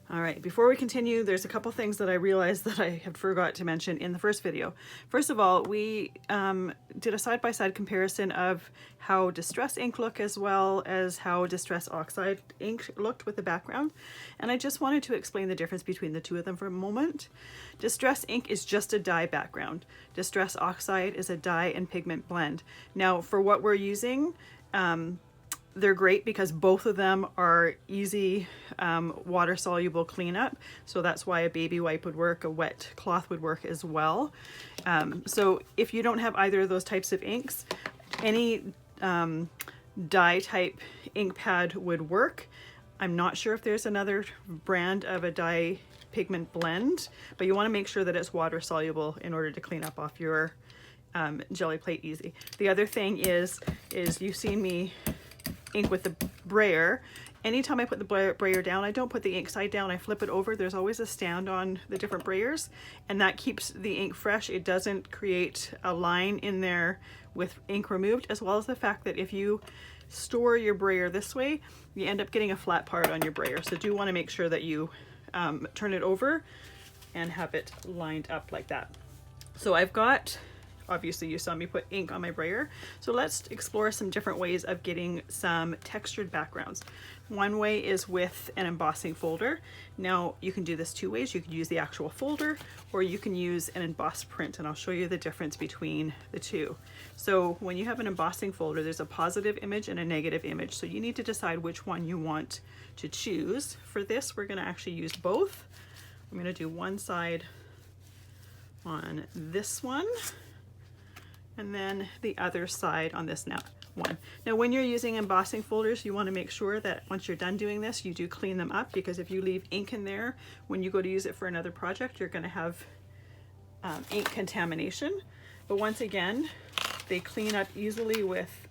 All right, before we continue, there's a couple things that I realized that I had forgot to mention in the first video. First of all, we did a side-by-side comparison of how Distress ink looked as well as how Distress Oxide ink looked with the background. And I just wanted to explain the difference between the two of them for a moment. Distress ink is just a dye background. Distress Oxide is a dye and pigment blend. Now, for what we're using, they're great because both of them are easy water soluble cleanup. So that's why a baby wipe would work, a wet cloth would work as well. So if you don't have either of those types of inks, any dye type ink pad would work. I'm not sure if there's another brand of a dye pigment blend, but you want to make sure that it's water soluble in order to clean up off your Gelli plate easy. The other thing is you've seen me ink with the brayer. Anytime I put the brayer down, I don't put the ink side down, I flip it over. There's always a stand on the different brayers, and that keeps the ink fresh. It doesn't create a line in there with ink removed, as well as the fact that if you store your brayer this way, you end up getting a flat part on your brayer. So do want to make sure that you turn it over and have it lined up like that. So I've got, obviously you saw me put ink on my brayer. So let's explore some different ways of getting some textured backgrounds. One way is with an embossing folder. Now you can do this two ways. You can use the actual folder, or you can use an embossed print, and I'll show you the difference between the two. So when you have an embossing folder, there's a positive image and a negative image. So you need to decide which one you want to choose. For this, we're going to actually use both. I'm going to do one side on this one, and then the other side on this one. Now when you're using embossing folders, you want to make sure that once you're done doing this, you do clean them up, because if you leave ink in there when you go to use it for another project, you're going to have ink contamination. But once again, they clean up easily with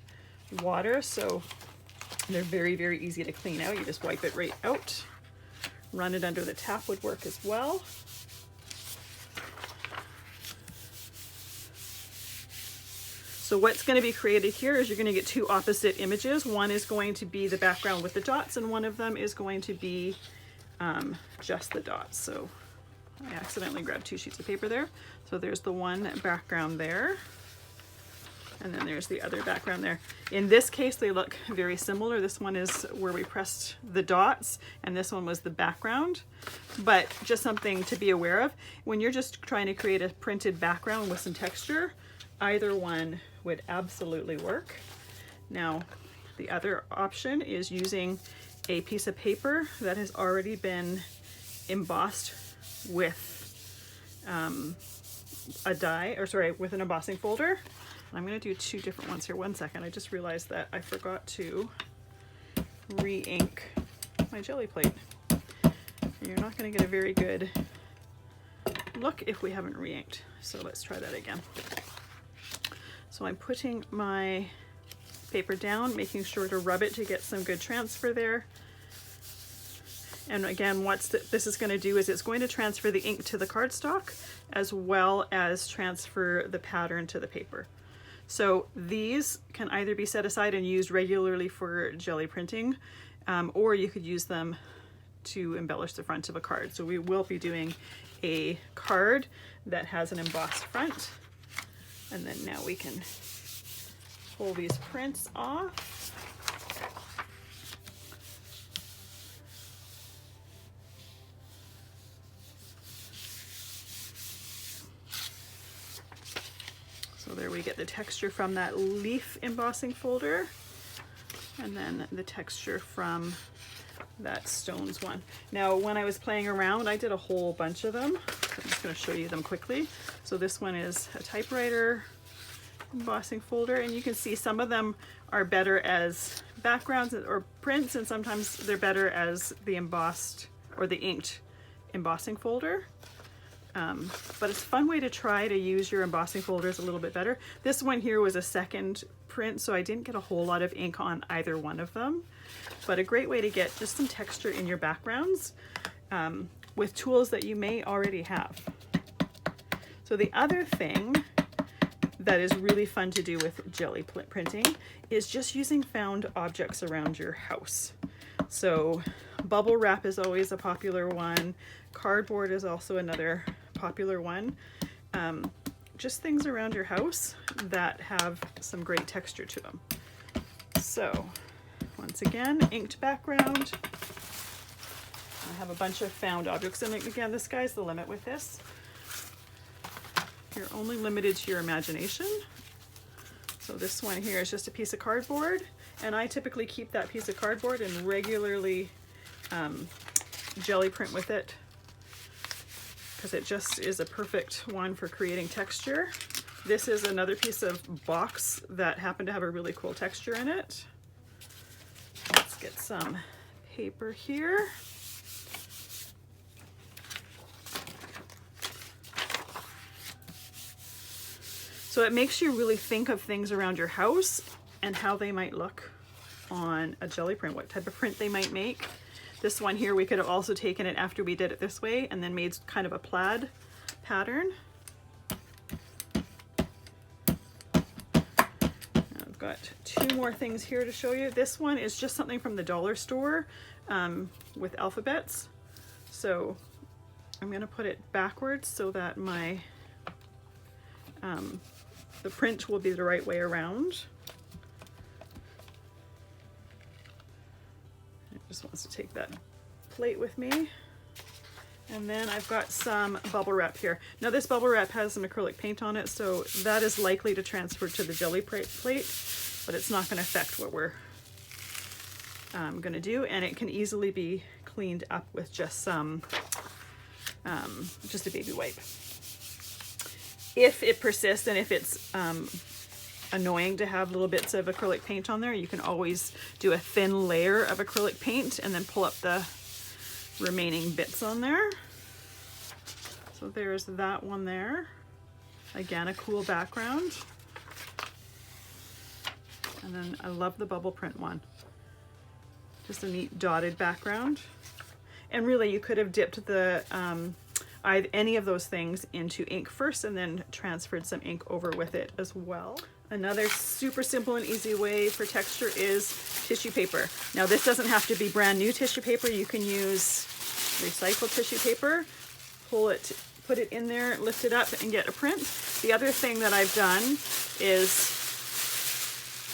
water, so they're very, very easy to clean out. You just wipe it right out. Run it under the tap would work as well. So what's going to be created here is you're going to get two opposite images. One is going to be the background with the dots, and one of them is going to be just the dots. So I accidentally grabbed two sheets of paper there. So there's the one background there, and then there's the other background there. In this case, they look very similar. This one is where we pressed the dots, and this one was the background. But just something to be aware of, when you're just trying to create a printed background with some texture, either one would absolutely work. Now, the other option is using a piece of paper that has already been embossed with with an embossing folder. And I'm going to do two different ones here. One second, I just realized that I forgot to re-ink my Gelli plate. And you're not going to get a very good look if we haven't re-inked. So let's try that again. So I'm putting my paper down, making sure to rub it to get some good transfer there. And again, what this is going to do is it's going to transfer the ink to the cardstock, as well as transfer the pattern to the paper. So these can either be set aside and used regularly for Gelli printing, or you could use them to embellish the front of a card. So we will be doing a card that has an embossed front. And then now we can pull these prints off. So there we get the texture from that leaf embossing folder, and then the texture from that stones one. Now, when I was playing around, I did a whole bunch of them. I'm just going to show you them quickly. So this one is a typewriter embossing folder, and you can see some of them are better as backgrounds or prints, and sometimes they're better as the embossed or the inked embossing folder. But it's a fun way to try to use your embossing folders a little bit better. This one here was a second print, so I didn't get a whole lot of ink on either one of them. But a great way to get just some texture in your backgrounds with tools that you may already have. So the other thing that is really fun to do with Gelli printing is just using found objects around your house. So Bubble wrap is always a popular one. Cardboard is also another popular one. Just things around your house that have some great texture to them. So once again, inked background. I have a bunch of found objects, and again, the sky's the limit with this. You're only limited to your imagination. So this one here is just a piece of cardboard, and I typically keep that piece of cardboard and regularly jelly print with it, because it just is a perfect one for creating texture. This is another piece of box that happened to have a really cool texture in it. Let's get some paper here. So it makes you really think of things around your house and how they might look on a jelly print, what type of print they might make. This one here, we could have also taken it after we did it this way and then made kind of a plaid pattern. I've got two more things here to show you. This one is just something from the dollar store with alphabets. So I'm going to put it backwards so that my the print will be the right way around. It just wants to take that plate with me. And then I've got some bubble wrap here. Now this bubble wrap has some acrylic paint on it, so that is likely to transfer to the jelly plate, but it's not going to affect what we're going to do, and it can easily be cleaned up with just some, just a baby wipe. If it persists and if it's annoying to have little bits of acrylic paint on there, you can always do a thin layer of acrylic paint and then pull up the remaining bits on there. So there's that one there. Again, a cool background. And then I love the bubble print one. Just a neat dotted background. And really you could have dipped the any of those things into ink first and then transferred some ink over with it as well. Another super simple and easy way for texture is tissue paper. Now this doesn't have to be brand new tissue paper. You can use recycled tissue paper, pull it, put it in there, lift it up and get a print. The other thing that I've done is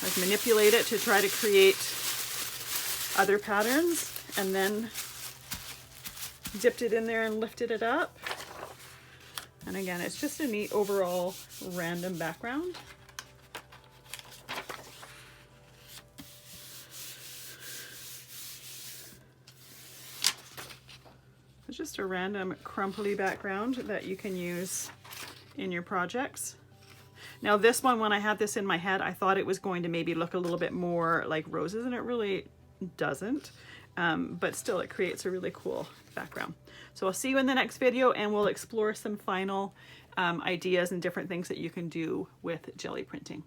I've manipulated it to try to create other patterns and then dipped it in there and lifted it up. And again, it's just a neat overall random background. It's just a random crumply background that you can use in your projects. Now this one, when I had this in my head, I thought it was going to maybe look a little bit more like roses, and it really doesn't. But still it creates a really cool background. So I'll see you in the next video, and we'll explore some final ideas and different things that you can do with jelly printing.